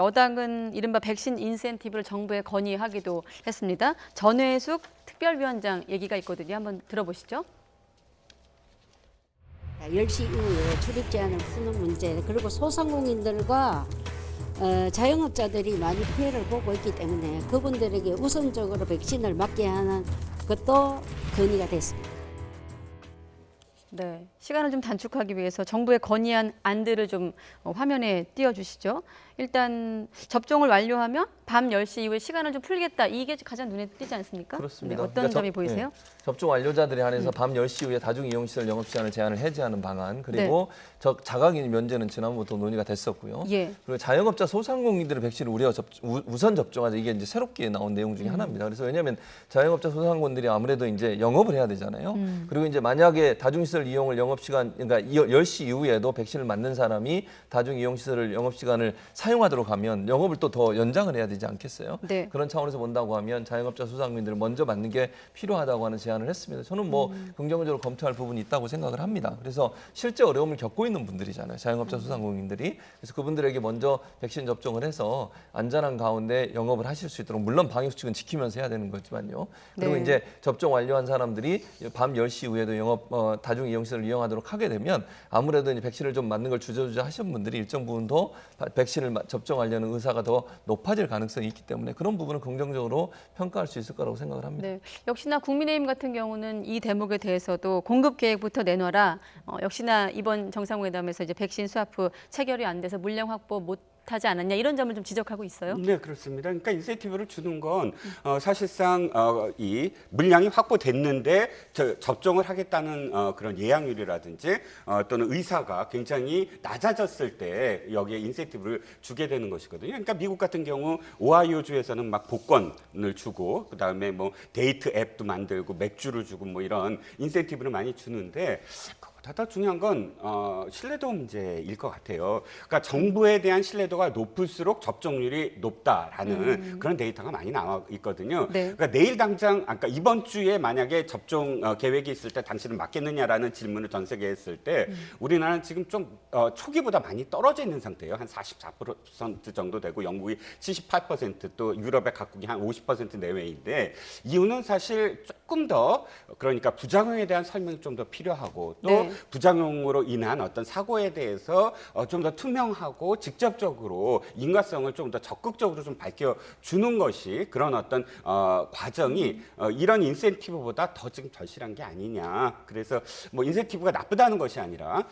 여당은 이른바 백신 인센티브를 정부에 건의하기도 했습니다. 전회숙 특별위원장 얘기가 있거든요. 한번 들어보시죠. 10시 이후에 출입 제한을 푸는 문제, 그리고 소상공인들과 자영업자들이 많이 피해를 보고 있기 때문에 그분들에게 우선적으로 백신을 맞게 하는 것도 건의가 됐습니다. 네, 시간을 좀 단축하기 위해서 정부의 건의한 안들을 좀 화면에 띄워주시죠. 일단 접종을 완료하면 밤 10시 이후에 시간을 좀 풀겠다. 이게 가장 눈에 띄지 않습니까? 그렇습니다. 네, 어떤 점이 보이세요? 네, 접종 완료자들에 한해서 밤 10시 이후에 다중이용시설 영업시간을 제한을 해제하는 방안, 그리고 자가격리 면제는 지난번부터 논의가 됐었고요. 예. 그리고 자영업자 소상공인들의 백신을 우선 접종하자, 이게 이제 새롭게 나온 내용 중에 하나입니다. 그래서 왜냐하면 자영업자 소상공인들이 아무래도 이제 영업을 해야 되잖아요. 그리고 이제 만약에 다중시설 이용을 영업시간, 그러니까 10시 이후에도 백신을 맞는 사람이 다중이용시설을 영업시간을 사용하도록 하면 영업을 또 더 연장을 해야 되지 않겠어요? 네. 그런 차원에서 본다고 하면 자영업자 소상공인들을 먼저 맞는 게 필요하다고 하는 제안을 했습니다. 저는 뭐 긍정적으로 검토할 부분이 있다고 생각을 합니다. 그래서 실제 어려움을 겪고 있는 분들이잖아요. 자영업자 소상공인들이. 그래서 그분들에게 먼저 백신 접종을 해서 안전한 가운데 영업을 하실 수 있도록, 물론 방역수칙은 지키면서 해야 되는 거지만요. 그리고 네. 이제 접종 완료한 사람들이 밤 10시 이후에도 다중이용시설을 이용하도록 하게 되면 아무래도 이제 백신을 좀 맞는 걸 주저주저 하신 분들이 일정 부분 더 백신을 접종하려는 의사가 더 높아질 가능성이 있기 때문에 그런 부분은 긍정적으로 평가할 수 있을 거라고 생각을 합니다. 네, 역시나 국민의힘 같은 경우는 이 대목에 대해서도 공급 계획부터 내놔라. 역시나 이번 정상회담에서 이제 백신 수합 후 체결이 안 돼서 물량 확보 못하지 않았냐, 이런 점을 좀 지적하고 있어요. 네, 그렇습니다. 그러니까 인센티브를 주는 건 사실상 이 물량이 확보됐는데 접종을 하겠다는 그런 예약률이라든지 또는 의사가 굉장히 낮아졌을 때 여기에 인센티브를 주게 되는 것이거든요. 그러니까 미국 같은 경우 오하이오주에서는 막 복권을 주고 그다음에 뭐 데이트 앱도 만들고 맥주를 주고 뭐 이런 인센티브를 많이 주는데, 더 중요한 건 신뢰도 문제일 것 같아요. 그러니까 정부에 대한 신뢰도가 높을수록 접종률이 높다라는 그런 데이터가 많이 나와 있거든요. 네. 그러니까 내일 당장, 아까 이번 주에 만약에 접종 계획이 있을 때 당신은 맞겠느냐라는 질문을 전 세계에 했을 때 우리나라는 지금 좀 초기보다 많이 떨어져 있는 상태예요. 한 44% 정도 되고 영국이 78%, 또 유럽의 각국이 한 50% 내외인데, 이유는 사실 조금 더, 그러니까 부작용에 대한 설명이 좀 더 필요하고, 또 네. 부작용으로 인한 어떤 사고에 대해서 좀 더 투명하고 직접적으로 인과성을 좀 더 적극적으로 좀 밝혀주는 것이, 그런 어떤 과정이 이런 인센티브보다 더 지금 절실한 게 아니냐. 그래서 뭐 인센티브가 나쁘다는 것이 아니라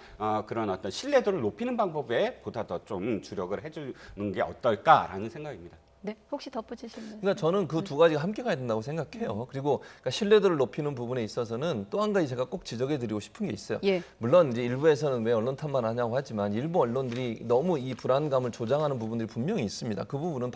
그런 어떤 신뢰도를 높이는 방법에 보다 더 좀 주력을 해주는 게 어떨까라는 생각입니다. 네, 혹시 덧붙이시면. 그러니까 저는 그 두 가지가 함께 가야 된다고 생각해요. 그리고 그러니까 신뢰도를 높이는 부분에 있어서는 또 한 가지 제가 꼭 지적해드리고 싶은 게 있어요. 예. 물론 물론 이제 일부에서는 왜 언론 탓만 하냐고 하지만 일부 언론들이 너무 이 불안감을 조장하는 부분들이 분명히 있습니다. 그 부분은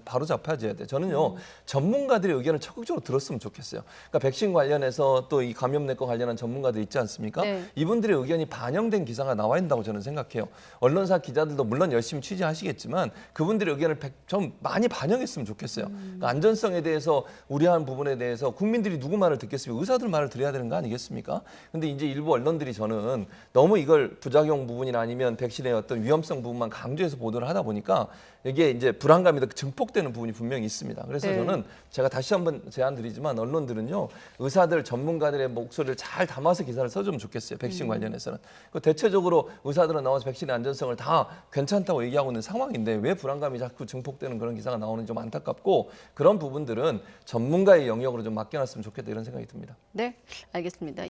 바로 잡아줘야 돼요. 저는요, 전문가들의 의견을 적극적으로 들었으면 좋겠어요. 그러니까 백신 관련해서 또 이 감염내과 관련한 전문가들 있지 않습니까? 네. 이분들의 의견이 반영된 기사가 나와야 된다고 저는 생각해요. 언론사 기자들도 물론 열심히 취재하시겠지만 그분들의 의견을 좀 많이 반영했으면 좋겠어요. 그러니까 안전성에 대해서 우려하는 부분에 대해서 국민들이 누구 말을 듣겠습니까? 의사들 말을 들어야 되는 거 아니겠습니까? 근데 이제 일부 언론들이 저는 너무 이걸 부작용 부분이나 아니면 백신의 어떤 위험성 부분만 강조해서 보도를 하다 보니까 이게 이제 불안감이 더 증폭되는 부분이 분명히 있습니다. 그래서 네. 저는 제가 다시 한번 제안드리지만 언론들은요, 의사들, 전문가들의 목소리를 잘 담아서 기사를 써주면 좋겠어요. 백신 관련해서는. 대체적으로 의사들은 나와서 백신의 안전성을 다 괜찮다고 얘기하고 있는 상황인데 왜 불안감이 자꾸 증폭되는 그런 기사가 나오는지 좀 안타깝고, 그런 부분들은 전문가의 영역으로 좀 맡겨놨으면 좋겠다, 이런 생각이 듭니다. 네, 알겠습니다.